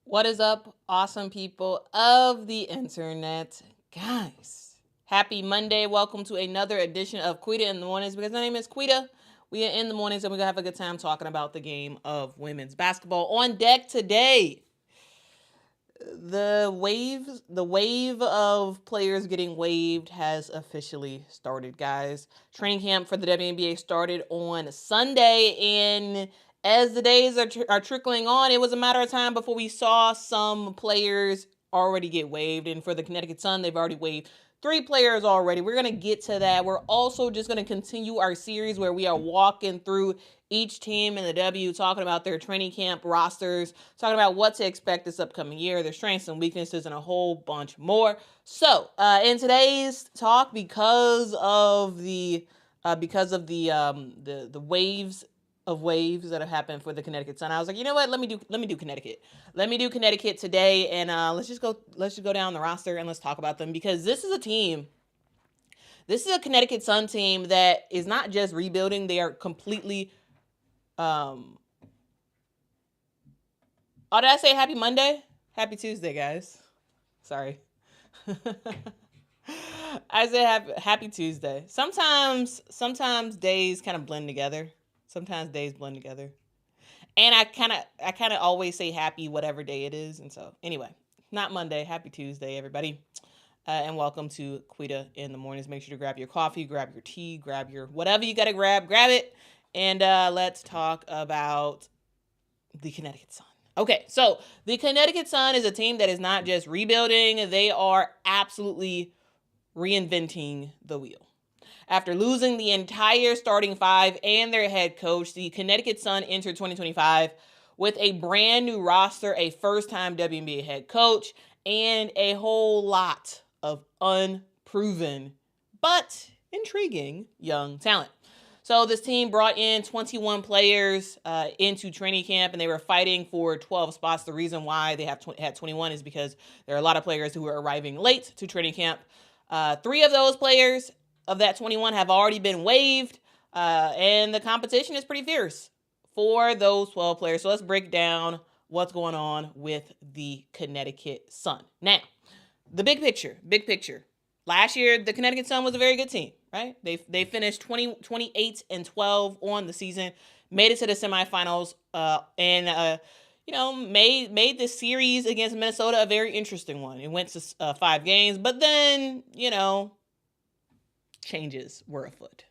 What is up, awesome people of the internet? Guys, happy Monday. Welcome to another edition of Quita in the Mornings because my name is Quita. We are in the mornings and we're going to have a good time talking about the game of women's basketball. On deck today, the wave of players getting waived has officially started, guys. Training camp for the WNBA started on Sunday, and as the days are trickling on, it was a matter of time before we saw some players already get waived. And for the Connecticut Sun, they've already waived 3 players already. We're going to get to that. We're also just going to continue our series where we are walking through each team in the W, talking about their training camp rosters, talking about what to expect this upcoming year, their strengths and weaknesses, and a whole bunch more. So, in today's talk, because of the waves that have happened for the Connecticut Sun, I was like, you know what? Let me do Connecticut. Let me do Connecticut today, and let's just go down the roster and let's talk about them because this is a team. This is a Connecticut Sun team that is not just rebuilding; they are completely. Oh, did I say happy Monday? Happy Tuesday, guys. Sorry. I said happy Tuesday. Sometimes days kind of blend together. Sometimes days blend together. And I kind of always say happy whatever day it is. And so, anyway, not Monday. Happy Tuesday, everybody. And welcome to Quita in the Mornings. Make sure to grab your coffee, grab your tea, grab your whatever you got to grab it. And let's talk about the Connecticut Sun. Okay, so the Connecticut Sun is a team that is not just rebuilding. They are absolutely reinventing the wheel. After losing the entire starting 5 and their head coach, the Connecticut Sun entered 2025 with a brand new roster, a first-time WNBA head coach, and a whole lot of unproven but intriguing young talent. So this team brought in 21 players into training camp, and they were fighting for 12 spots. The reason why they had 21 is because there are a lot of players who were arriving late to training camp. 3 of those players of that 21 have already been waived, and the competition is pretty fierce for those 12 players. So let's break down what's going on with the Connecticut Sun. Now, the big picture. Last year, the Connecticut Sun was a very good team, right? They finished 28-12 on the season, made it to the semifinals, and made this series against Minnesota a very interesting one. It went to 5 games, but then, changes were afoot.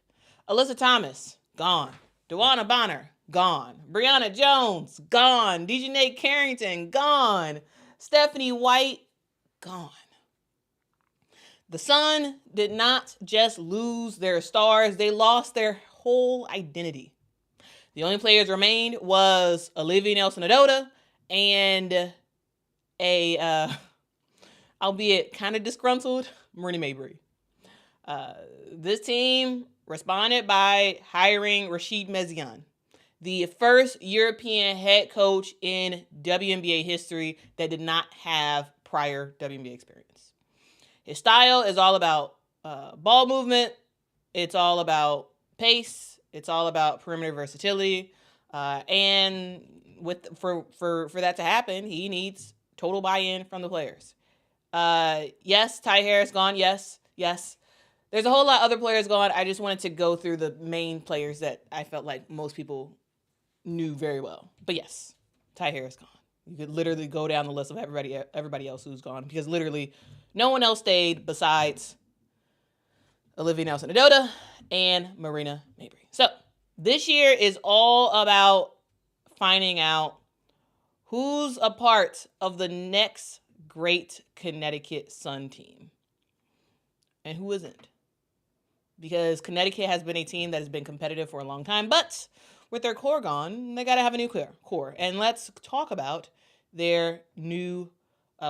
Alyssa Thomas, gone. DeWanna Bonner, gone. Brianna Jones, gone. Dejanay Carrington, gone. Stephanie White, gone. The Sun did not just lose their stars, they lost their whole identity. The only players remained was Olivia Nelson-Ododa and a, albeit kind of disgruntled, Marina Mabrey. This team responded by hiring Rashid Mezian, the first European head coach in WNBA history that did not have prior WNBA experience. His style is all about ball movement. It's all about pace. It's all about perimeter versatility. And for that to happen, he needs total buy-in from the players. Yes, Ty Harris gone. Yes. There's a whole lot of other players gone. I just wanted to go through the main players that I felt like most people knew very well. But yes, Ty Harris gone. You could literally go down the list of everybody else who's gone because literally no one else stayed besides Olivia Nelson-Ododa and Marina Mabrey. So this year is all about finding out who's a part of the next great Connecticut Sun team and who isn't. Because Connecticut has been a team that has been competitive for a long time, but with their core gone, they got to have a new core. And let's talk about their new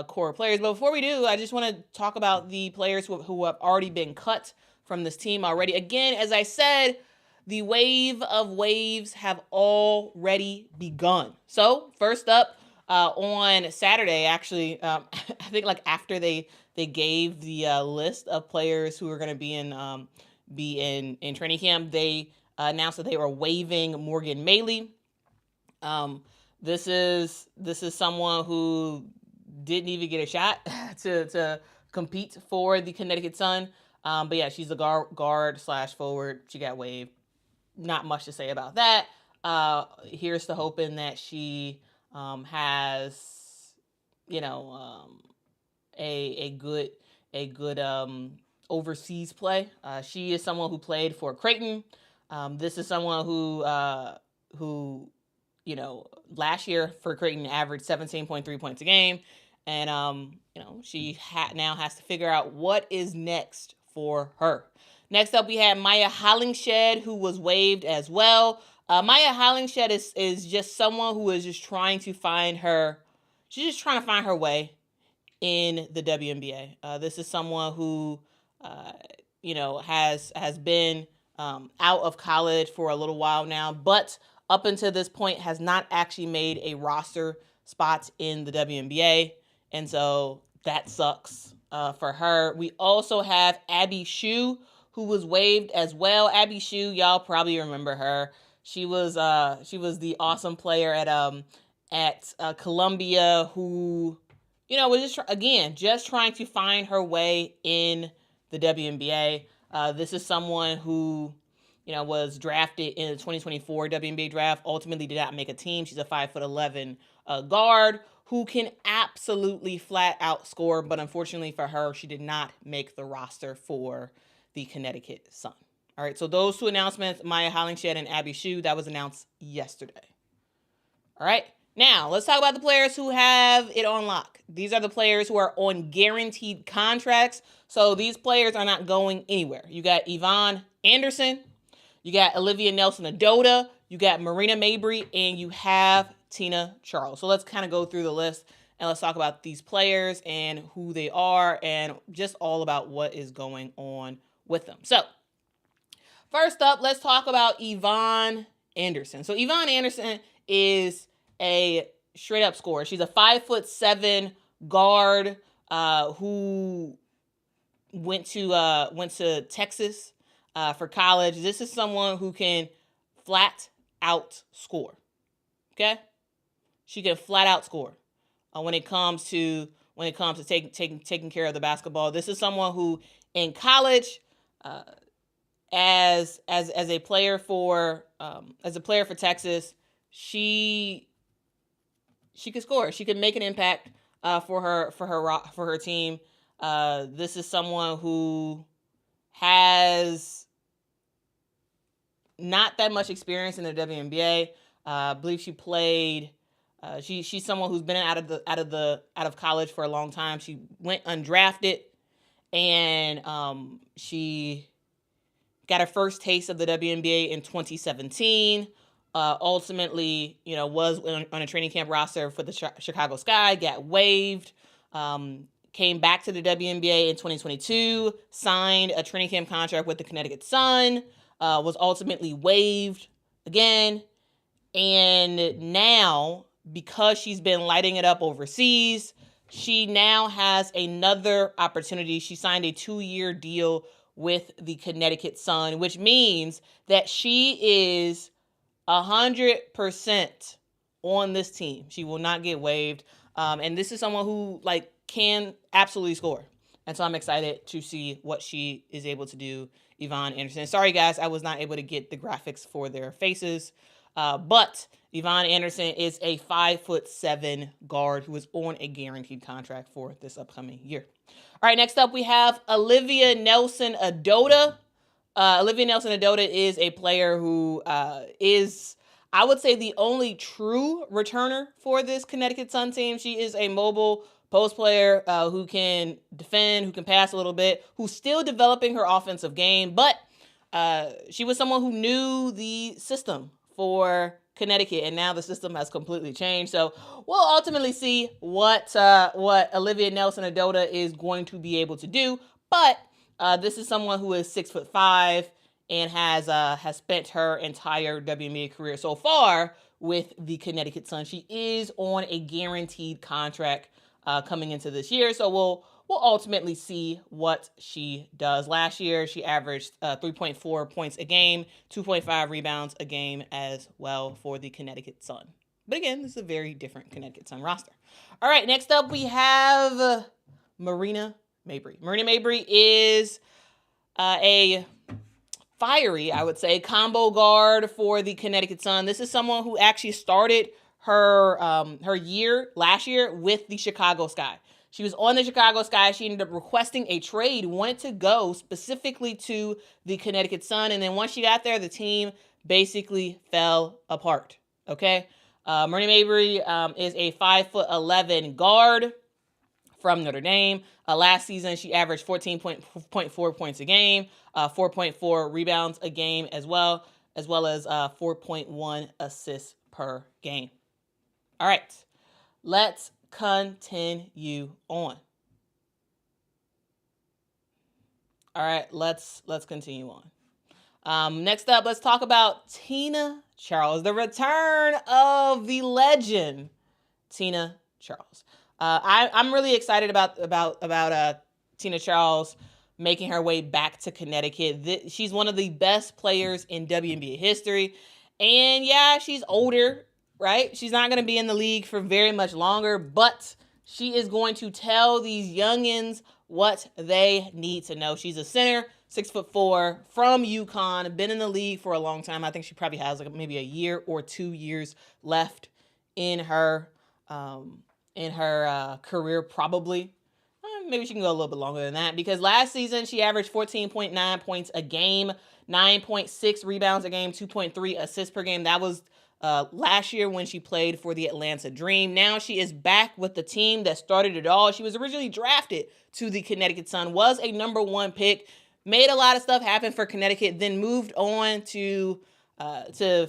core players. But before we do, I just want to talk about the players who have already been cut from this team already. Again, as I said, the wave of waves have already begun. So first up, on Saturday, actually, I think like after they gave the list of players who are going to be in training camp, they announced that they were waiving Morgan Maley. This is someone who didn't even get a shot to compete for the Connecticut Sun. But yeah, she's a guard slash forward. She got waived. Not much to say about that. Here's to hoping that she has, a good overseas play. She is someone who played for Creighton. This is someone who last year for Creighton averaged 17.3 points a game. And, she now has to figure out what is next for her. Next up, we had Maya Hollingshed, who was waived as well. Maya Hollingshed is just someone who is just trying to find her. She's just trying to find her way in the WNBA. This is someone who, has been out of college for a little while now, but up until this point has not actually made a roster spot in the WNBA. And so that sucks for her. We also have Abby Shue, who was waived as well. Abby Shue, y'all probably remember her. She was the awesome player at Columbia who, was just trying to find her way in the WNBA. This is someone who, was drafted in the 2024 WNBA draft, ultimately did not make a team. She's a 5'11" guard who can absolutely flat out score, but unfortunately for her, she did not make the roster for the Connecticut Sun. All right, so those two announcements, Maya Hollingshed and Abby Shue, that was announced yesterday. All right, now let's talk about the players who have it on lock. These are the players who are on guaranteed contracts, so these players are not going anywhere. You got Yvonne Anderson, you got Olivia Nelson-Ododa, you got Marina Mabry, and you have Tina Charles. So let's kind of go through the list and let's talk about these players and who they are and just all about what is going on with them. So first up, let's talk about Yvonne Anderson. So Yvonne Anderson is a straight up scorer. She's a 5'7" guard who went to Texas for college. This is someone who can flat out score. Okay, she can flat out score when it comes to taking care of the basketball. This is someone who in college, as a player for Texas, she could score. She could make an impact for her team. This is someone who has not that much experience in the WNBA. I believe she played. She's someone who's been out of college for a long time. She went undrafted, and she got her first taste of the WNBA in 2017. Ultimately, was on a training camp roster for the Chicago Sky. Got waived. Came back to the WNBA in 2022. Signed a training camp contract with the Connecticut Sun. Was ultimately waived again. And now, because she's been lighting it up overseas, she now has another opportunity. She signed a 2-year deal with the Connecticut Sun, which means that she is 100% on this team. She will not get waived. And this is someone who can absolutely score. And so I'm excited to see what she is able to do, Yvonne Anderson. Sorry, guys, I was not able to get the graphics for their faces. But Yvonne Anderson is a 5'7" guard who is on a guaranteed contract for this upcoming year. All right, next up we have Olivia Nelson-Ododa. Olivia Nelson-Ododa is a player who is, I would say, the only true returner for this Connecticut Sun team. She is a mobile post player who can defend, who can pass a little bit, who's still developing her offensive game, but she was someone who knew the system for Connecticut, and now the system has completely changed. So we'll ultimately see what Olivia Nelson-Ododa is going to be able to do. But this is someone who is 6'5" and has spent her entire WNBA career so far with the Connecticut Sun. She is on a guaranteed contract coming into this year, so we'll ultimately see what she does. Last year, she averaged 3.4 points a game, 2.5 rebounds a game as well for the Connecticut Sun. But again, this is a very different Connecticut Sun roster. All right, next up we have Marina Mabrey. Marina Mabrey is a fiery, I would say, combo guard for the Connecticut Sun. This is someone who actually started her year last year with the Chicago Sky. She was on the Chicago Sky. She ended up requesting a trade, wanted to go specifically to the Connecticut Sun. And then once she got there, the team basically fell apart. Okay. Marina Mabrey is a 5'11" guard from Notre Dame. Last season, she averaged 14.4 points a game, 4.4 rebounds a game as well as 4.1 assists per game. All right, let's continue on. All right, let's continue on. Next up, let's talk about Tina Charles, the return of the legend, Tina Charles. I'm really excited about Tina Charles making her way back to Connecticut. She's one of the best players in WNBA history. And yeah, she's older, right? She's not going to be in the league for very much longer, but she is going to tell these youngins what they need to know. She's a center, 6'4", from UConn, been in the league for a long time. I think she probably has like maybe a year or 2 years left in her career, probably. Maybe she can go a little bit longer than that, because last season she averaged 14.9 points a game, 9.6 rebounds a game, 2.3 assists per game. That was last year when she played for the Atlanta Dream. Now she is back with the team that started it all. She was originally drafted to the Connecticut Sun, was a number 1 pick, made a lot of stuff happen for Connecticut, then moved on to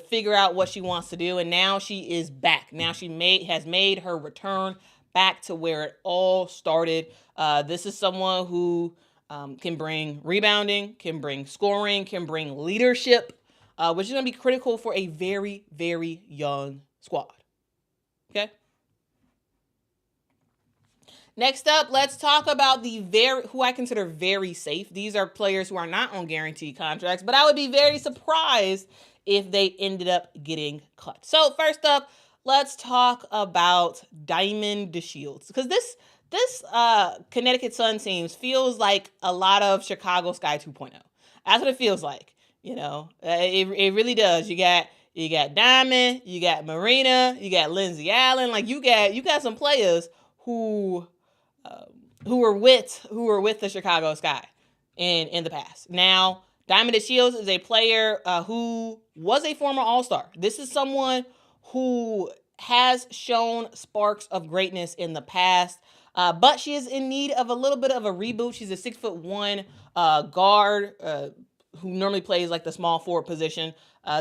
figure out what she wants to do, and now she is back. Now she has made her return back to where it all started. This is someone who can bring rebounding, can bring scoring, can bring leadership, which is going to be critical for a very, very young squad. Okay? Next up, let's talk about who I consider very safe. These are players who are not on guaranteed contracts, but I would be very surprised if they ended up getting cut. So first up, let's talk about Diamond DeShields, because this Connecticut Sun teams feels like a lot of Chicago Sky 2.0. That's what it feels like. You know, it really does. You got Diamond, you got Marina, you got Lindsay Allen. Like you got some players who were with the Chicago Sky in the past. Now, Diamond DeShields is a player who was a former All-Star. This is someone who has shown sparks of greatness in the past, but she is in need of a little bit of a reboot. She's a 6'1" guard who normally plays like the small forward position.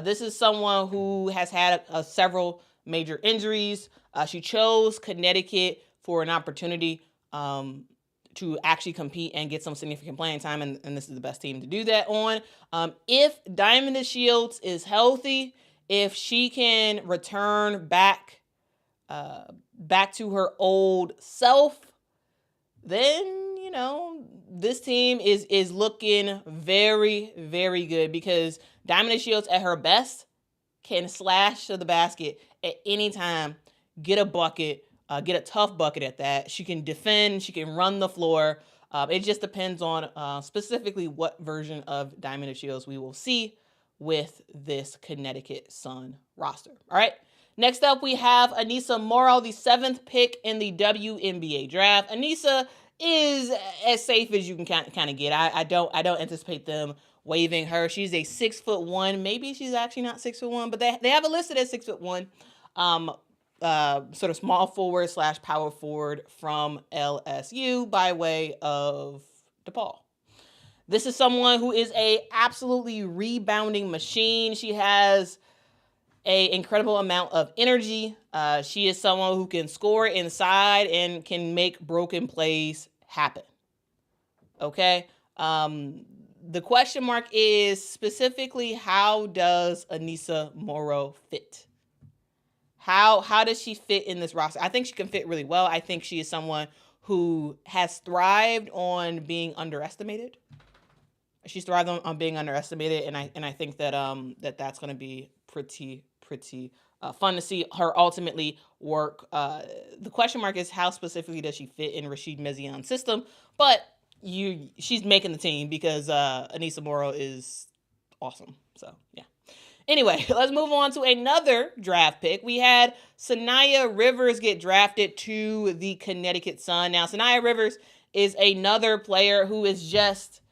This is someone who has had several major injuries. She chose Connecticut for an opportunity to actually compete and get some significant playing time, and this is the best team to do that on. If Diamond DeShields is healthy, if she can return back to her old self, then, you know, this team is looking very, very good, because Diamond DeShields at her best can slash to the basket at any time, get a bucket, get a tough bucket at that. She can defend, she can run the floor. It just depends on specifically what version of Diamond DeShields we will see with this Connecticut Sun roster. All right. Next up, we have Aneesa Morrow, the 7th pick in the WNBA draft. Aneesa is as safe as you can kind of get. I don't anticipate them waiving her. She's a 6'1". Maybe she's actually not 6'1", but they have it listed as 6'1". Sort of small forward / power forward from LSU by way of DePaul. This is someone who is a absolutely rebounding machine. She has an incredible amount of energy. She is someone who can score inside and can make broken plays happen. Okay? The question mark is specifically, how does Aneesa Morrow fit? How does she fit in this roster? I think she can fit really well. I think she is someone who has thrived on being underestimated. She's thrived on being underestimated, and I think that that's going to be pretty fun to see her ultimately work. The question mark is how specifically does she fit in Rashid Mezion's system? But she's making the team because Anissa Morrow is awesome. So, yeah. Anyway, let's move on to another draft pick. We had Sanaya Rivers get drafted to the Connecticut Sun. Now, Sanaya Rivers is another player who is just,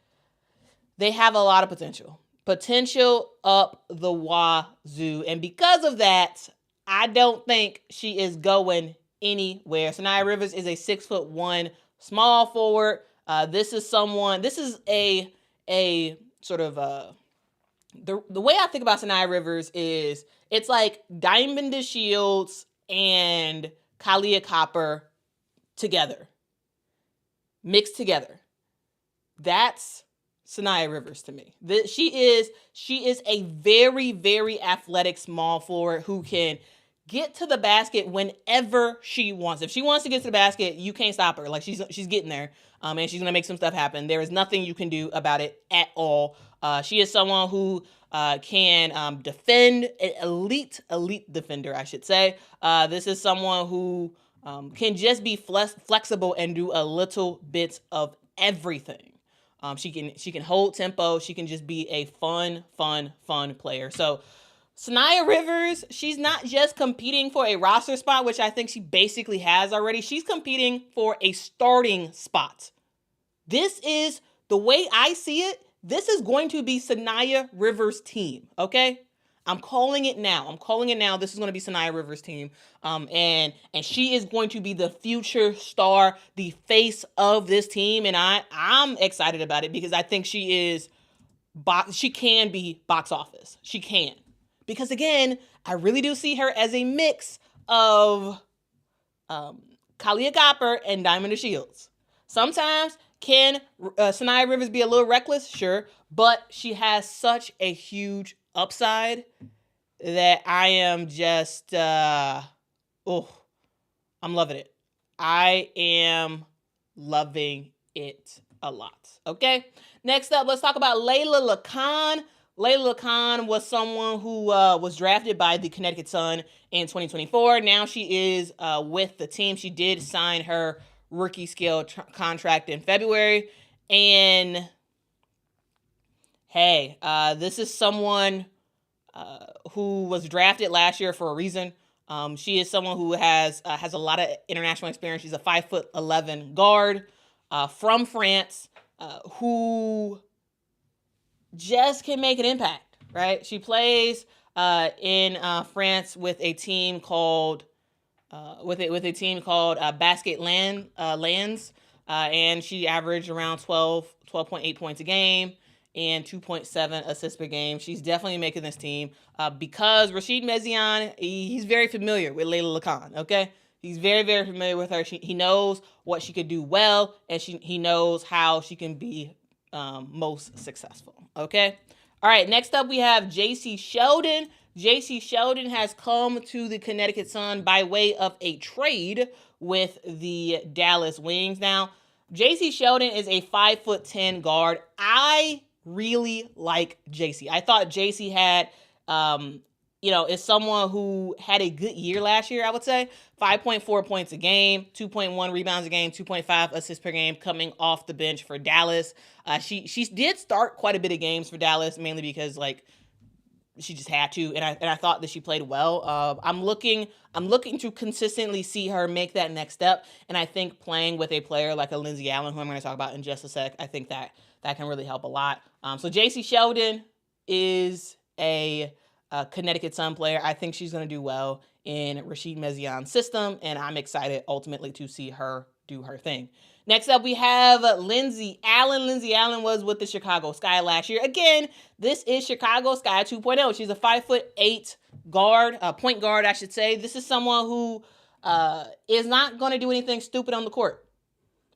they have a lot of potential. Potential up the wazoo. And because of that, I don't think she is going anywhere. Sanaya Rivers is a 6'1" small forward. This is a sort of the way I think about Sanaya Rivers is it's like Diamond DeShields and Kalia Copper together, mixed together. That's Sanaya Rivers to me. She is a very, very athletic small forward who can get to the basket whenever she wants. If she wants to get to the basket, you can't stop her. Like she's getting there, and she's gonna make some stuff happen. There is nothing you can do about it at all. She is someone who can defend, an elite defender, I should say. This is someone who can just be flexible and do a little bit of everything. She can hold tempo. She can just be a fun player. So Sanaya Rivers, she's not just competing for a roster spot, which I think she basically has already. She's competing for a starting spot. This is the way I see it. This is going to be Sanaya Rivers' team, okay? I'm calling it now. This is going to be Sanaya Rivers' team. And she is going to be the future star, the face of this team. And I'm excited about it because I think she can be box office. She can. Because again, I really do see her as a mix of Kalia Copper and Diamond DeShields. Sometimes can Sanaya Rivers be a little reckless? Sure. But she has such a huge upside that I am just, I'm loving it. I am loving it a lot. Okay. Next up, let's talk about Layla LeCon. Layla LeCon was someone who was drafted by the Connecticut Sun in 2024. Now she is with the team. She did sign her rookie scale contract in February. And hey, this is someone who was drafted last year for a reason. She is someone who has a lot of international experience. She's a 5'11" guard from France who just can make an impact, right? She plays in France with a team called Basket Lands, and she averaged around 12.8 points a game and 2.7 assists per game. She's definitely making this team because Rashid Mezion, he's very familiar with Layla LeCon, okay? He's very, very familiar with her. He knows what she could do well, and he knows how she can be most successful, okay? All right, next up we have J.C. Sheldon. J.C. Sheldon has come to the Connecticut Sun by way of a trade with the Dallas Wings. Now, J.C. Sheldon is a 5'10" guard. I really like J.C. I thought J.C. had, is someone who had a good year last year, I would say. 5.4 points a game, 2.1 rebounds a game, 2.5 assists per game coming off the bench for Dallas. She did start quite a bit of games for Dallas, mainly because, she just had to, and I thought that she played well. I'm looking to consistently see her make that next step, and I think playing with a player like a Lindsay Allen, who I'm going to talk about in just a sec, I think that can really help a lot. So J.C. Sheldon is a Connecticut Sun player. I think she's going to do well in Rashid Mezion's system, and I'm excited ultimately to see her do her thing. Next up, we have Lindsay Allen. Lindsay Allen was with the Chicago Sky last year. Again, this is Chicago Sky 2.0. She's a 5'8" guard, point guard, I should say. This is someone who is not going to do anything stupid on the court,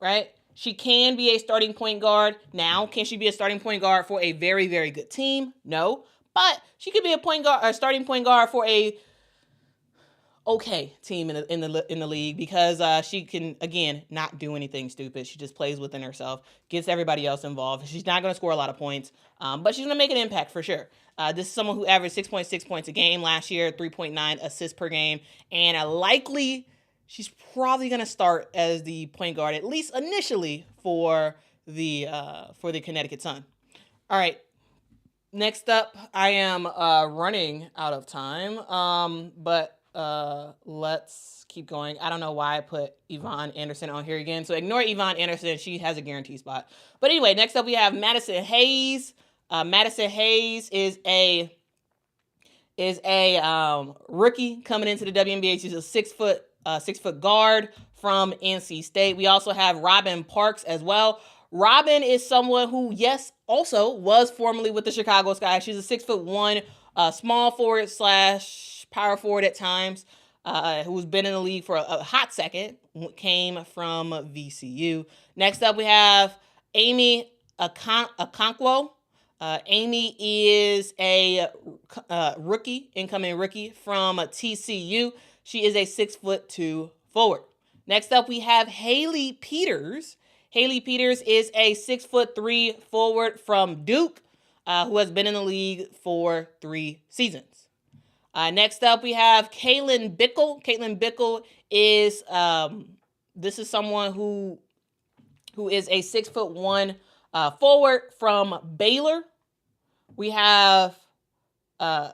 right? She can be a starting point guard. Now, can she be a starting point guard for a very, very good team? No. But she could be a starting point guard for a okay team in the league because she can, again, not do anything stupid. She just plays within herself, gets everybody else involved. She's not going to score a lot of points, but she's going to make an impact for sure. This is someone who averaged 6.6 points a game last year, 3.9 assists per game, and she's probably going to start as the point guard, at least initially, for the Connecticut Sun. All right. Next up, I am running out of time, but let's keep going. I don't know why I put Yvonne Anderson on here again, so ignore Yvonne Anderson. She has a guaranteed spot. But anyway, next up we have Madison Hayes. Madison Hayes is a rookie coming into the WNBA. She's a 6 foot guard from NC State. We also have Robin Parks as well. Robin is someone who, yes, also was formerly with the Chicago Sky. She's a 6'1", small forward / power forward at times, who's been in the league for a hot second, came from VCU. Next up, we have Amy Okonkwo. Amy is a incoming rookie from TCU. She is a 6'2" forward. Next up, we have Haley Peters. Haley Peters is a 6'3" forward from Duke, who has been in the league for 3 seasons. Next up, we have Caitlin Bickle. Caitlin Bickle is this is someone who is a 6'1" forward from Baylor. We have Dybie.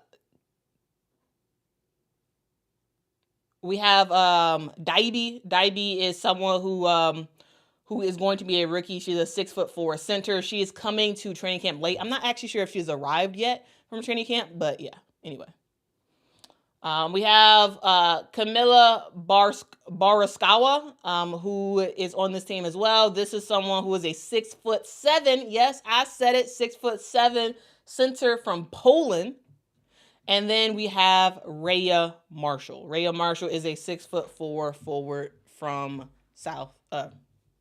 Dybie is someone who is going to be a rookie. She's a 6'4" center. She is coming to training camp late. I'm not actually sure if she's arrived yet from training camp, but yeah, anyway. We have Camilla Baraskawa, who is on this team as well. This is someone who is a 6'7". Yes, I said it, 6'7" center from Poland. And then we have Rhea Marshall. Rhea Marshall is a 6'4" forward from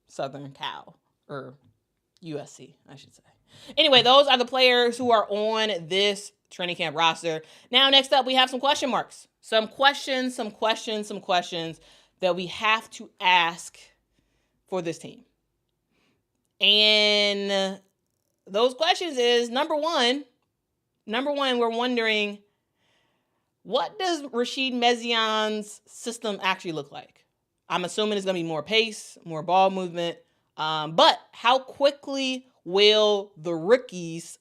Southern Cal, or USC, I should say. Anyway, those are the players who are on this training camp roster. Now, next up, we have some question marks. Some questions that we have to ask for this team. And those questions is, number one, we're wondering, what does Rashid Mezion's system actually look like? I'm assuming it's going to be more pace, more ball movement. But how quickly will the rookies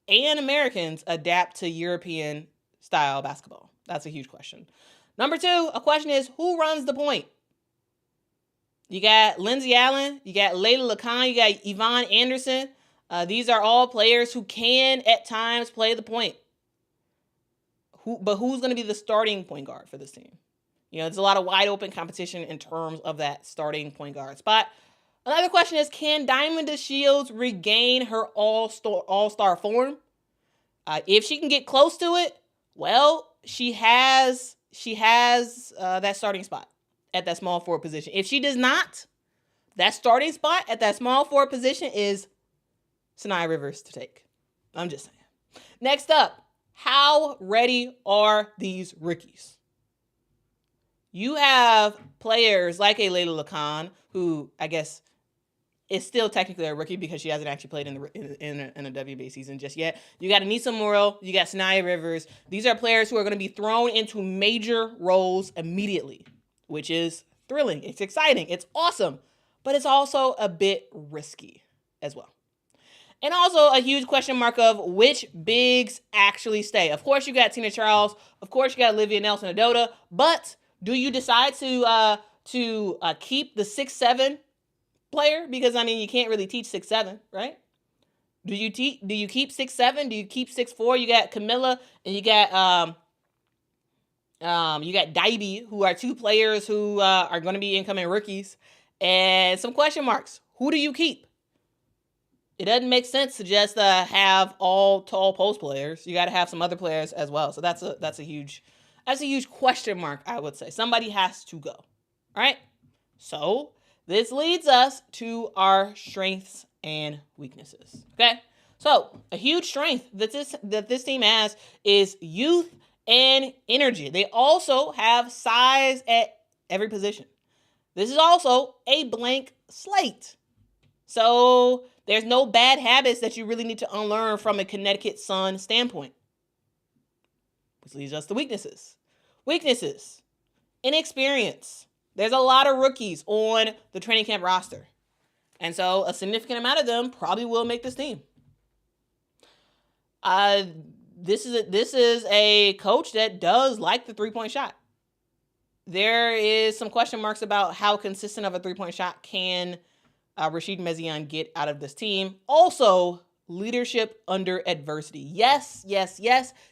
and Americans adapt to European style basketball? That's a huge question. Number two, a question is, who runs the point? You got Lindsay Allen, you got Layla Lacan, you got Yvonne Anderson. These are all players who can at times play the point. But who's going to be the starting point guard for this team? You know, there's a lot of wide open competition in terms of that starting point guard spot. Another question is, can Diamond DeShields regain her all-star form? If she can get close to it, well, she has that starting spot at that small forward position. If she does not, that starting spot at that small forward position is Sanaya Rivers to take. I'm just saying. Next up, how ready are these rookies? You have players like a Layla Lacan, who I guess is still technically a rookie because she hasn't actually played in a WNBA season just yet. You got Anissa Morrill, you got Sanaya Rivers. These are players who are going to be thrown into major roles immediately, which is thrilling. It's exciting. It's awesome. But it's also a bit risky as well. And also a huge question mark of which bigs actually stay. Of course, you got Tina Charles. Of course, you got Olivia Nelson-Ododa. But do you decide to keep the 6'7" player? Because, I mean, you can't really teach 6'7", right? Do you keep 6'7"? Do you keep 6'4"? You got Camilla and you got Dybie, who are two players who are going to be incoming rookies. And some question marks. Who do you keep? It doesn't make sense to just have all tall post players. You got to have some other players as well. So that's a huge question mark, I would say. Somebody has to go. All right? So this leads us to our strengths and weaknesses. Okay? So a huge strength that this team has is youth and energy. They also have size at every position. This is also a blank slate. So there's no bad habits that you really need to unlearn from a Connecticut Sun standpoint. Which leads us to weaknesses. Weaknesses. Inexperience. There's a lot of rookies on the training camp roster. And so a significant amount of them probably will make this team. This is a coach that does like the three-point shot. There is some question marks about how consistent of a three-point shot can Rashid Mezian get out of this team. Also, leadership under adversity. Yes.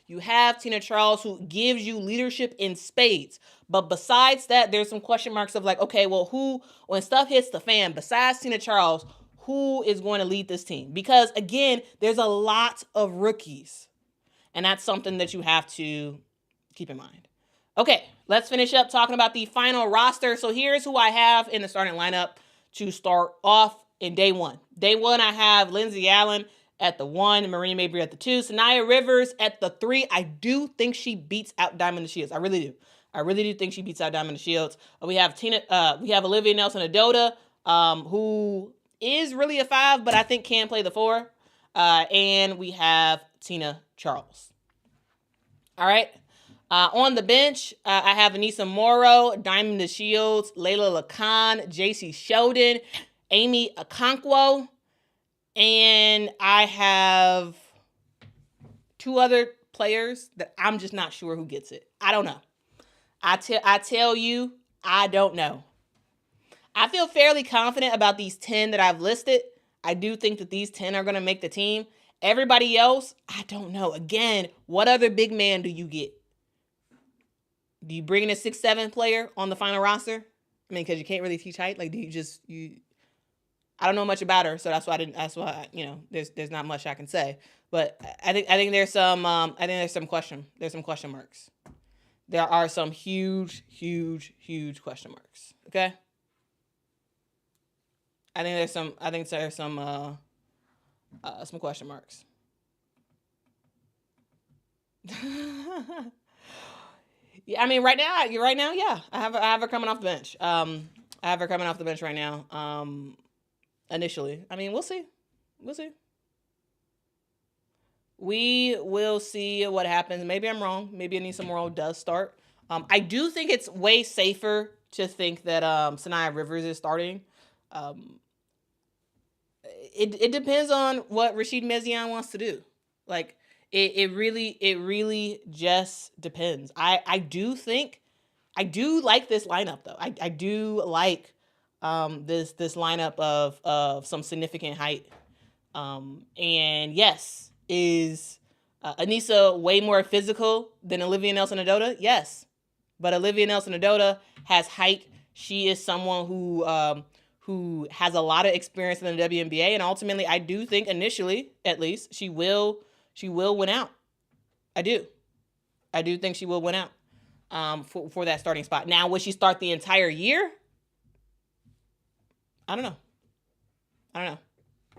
You have Tina Charles, who gives you leadership in spades. But besides that, there's some question marks of like, okay, well, who, when stuff hits the fan, besides Tina Charles, who is going to lead this team? Because again, there's a lot of rookies. And that's something that you have to keep in mind. Okay, let's finish up talking about the final roster. So here's who I have in the starting lineup to start off in day one. Day one, I have Lindsay Allen at the 1, Marina Mabry at the 2, Sanaya Rivers at the 3. I do think she beats out Diamond Shields. I really do. I really do think she beats out Diamond Shields. We have Olivia Nelson-Adota, who is really a 5, but I think can play the 4. And we have Tina Charles. All right. On the bench, I have Anissa Morrow, Diamond DeShields, Layla Lacan, JC Sheldon, Amy Okonkwo, and I have 2 other players that I'm just not sure who gets it. I don't know. I tell you, I don't know. I feel fairly confident about these 10 that I've listed. I do think that these 10 are going to make the team. Everybody else, I don't know. Again, what other big man do you get? Do you bring in a 6'7" player on the final roster? I mean, because you can't really teach height. Like, do you? I don't know much about her, so that's why there's not much I can say. But I think there's some question marks. There are some huge question marks. Okay. I think there's some question marks. Yeah, I mean, right now, yeah. I have her coming off the bench. I have her coming off the bench right now. Initially, I mean, we'll see. We will see what happens. Maybe I'm wrong. Maybe Anissa Morrow does start. I do think it's way safer to think that Sanaya Rivers is starting. It depends on what Rashid Mezian wants to do. Like, it really just depends. I do like this lineup though. I do like this lineup of some significant height. And yes, is Anissa way more physical than Olivia Nelson-Adota? Yes. But Olivia Nelson-Adota has height. She is someone who has a lot of experience in the WNBA, and ultimately I do think initially, at least, she will win out. I do think she will win out for that starting spot. Now, will she start the entire year? I don't know.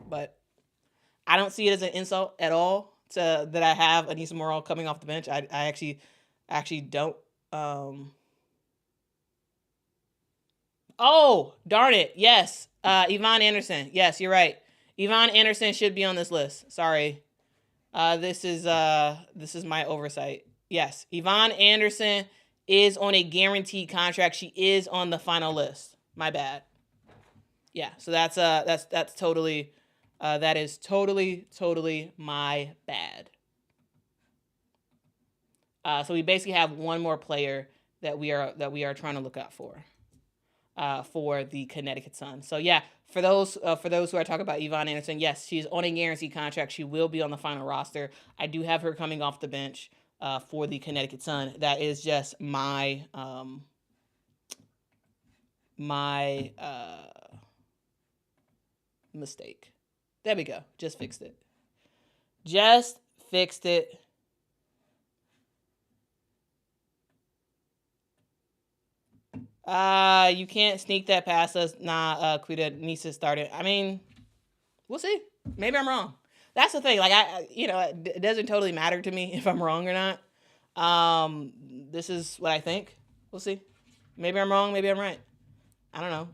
But I don't see it as an insult at all that I have Anissa Morrow coming off the bench. I actually don't. Oh, darn it. Yes. Yvonne Anderson. Yes, you're right. Yvonne Anderson should be on this list. Sorry. This is my oversight. Yes. Yvonne Anderson is on a guaranteed contract. She is on the final list. My bad. Yeah. So that's totally, that is totally my bad. So we basically have one more player that we are trying to look out for the Connecticut Sun. So yeah, for those who are talking about Yvonne Anderson, yes, she's on a guaranteed contract. She will be on the final roster. I do have her coming off the bench for the Connecticut Sun. That is just my mistake. There we go. Just fixed it. You can't sneak that past us. Nah, Quita needs to start it. I mean, we'll see. Maybe I'm wrong. That's the thing. Like, it doesn't totally matter to me if I'm wrong or not. This is what I think. We'll see. Maybe I'm wrong. Maybe I'm right. I don't know.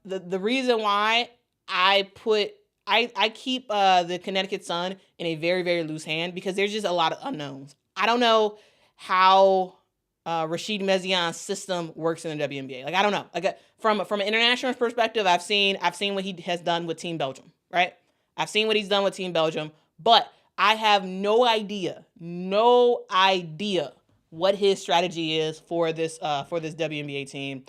The reason why I keep the Connecticut Sun in a very, very loose hand because there's just a lot of unknowns. I don't know how Rashid Mezian's system works in the WNBA. Like I don't know. Like from an international perspective, I've seen what he has done with Team Belgium. Right? I've seen what he's done with Team Belgium, but I have no idea what his strategy is for this WNBA team.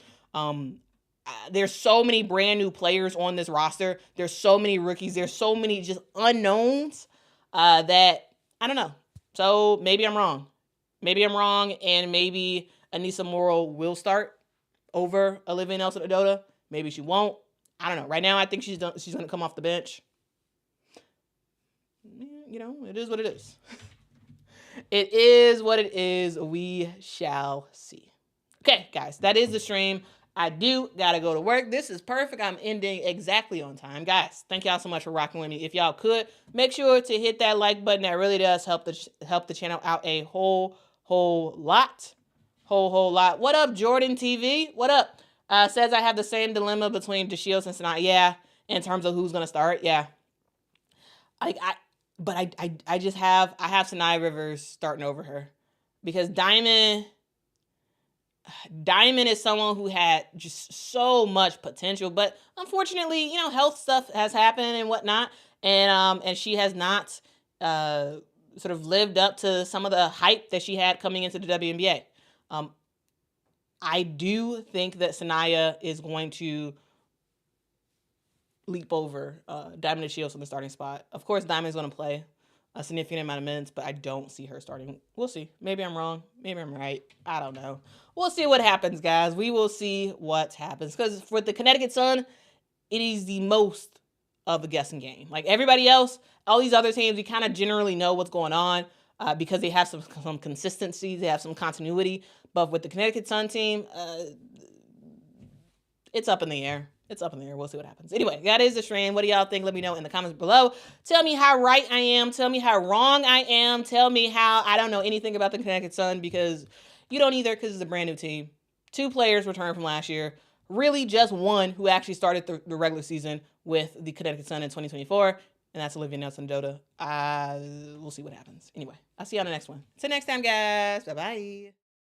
There's so many brand new players on this roster. There's so many rookies. There's so many just unknowns that I don't know. So maybe I'm wrong. And maybe Anissa Morrow will start over Olivia Nelson-Ododa. Maybe she won't. I don't know. Right now, I think she's going to come off the bench. You know, it is what it is. It is what it is. We shall see. Okay, guys, that is the stream. I do gotta go to work. This is perfect. I'm ending exactly on time. Guys, thank y'all so much for rocking with me. If y'all could, make sure to hit that like button. That really does help the channel out a whole lot. Whole lot. What up, Jordan TV? What up? Says I have the same dilemma between DeShields and Sanaya. Yeah, in terms of who's gonna start. Yeah. I have Sanaya Rivers starting over her because Diamond is someone who had just so much potential, but unfortunately, you know, health stuff has happened and whatnot, and she has not sort of lived up to some of the hype that she had coming into the WNBA. I do think that Sanaya is going to leap over Diamond DeShields from the starting spot. Of course, Diamond's going to play a significant amount of minutes, but I don't see her starting. We'll see. Maybe I'm wrong. Maybe I'm right. I don't know. We'll see what happens, guys. We will see what happens. Because for the Connecticut Sun, it is the most of a guessing game. Like everybody else, all these other teams, we kind of generally know what's going on because they have some consistency. They have some continuity. But with the Connecticut Sun team, it's up in the air. We'll see what happens. Anyway, that is the stream. What do y'all think? Let me know in the comments below. Tell me how right I am. Tell me how wrong I am. Tell me how I don't know anything about the Connecticut Sun because you don't either because it's a brand new team. 2 players returned from last year. Really just one who actually started the regular season with the Connecticut Sun in 2024, and that's Olivia Nelson-Ododa. We'll see what happens. Anyway, I'll see you on the next one. Till next time, guys. Bye-bye.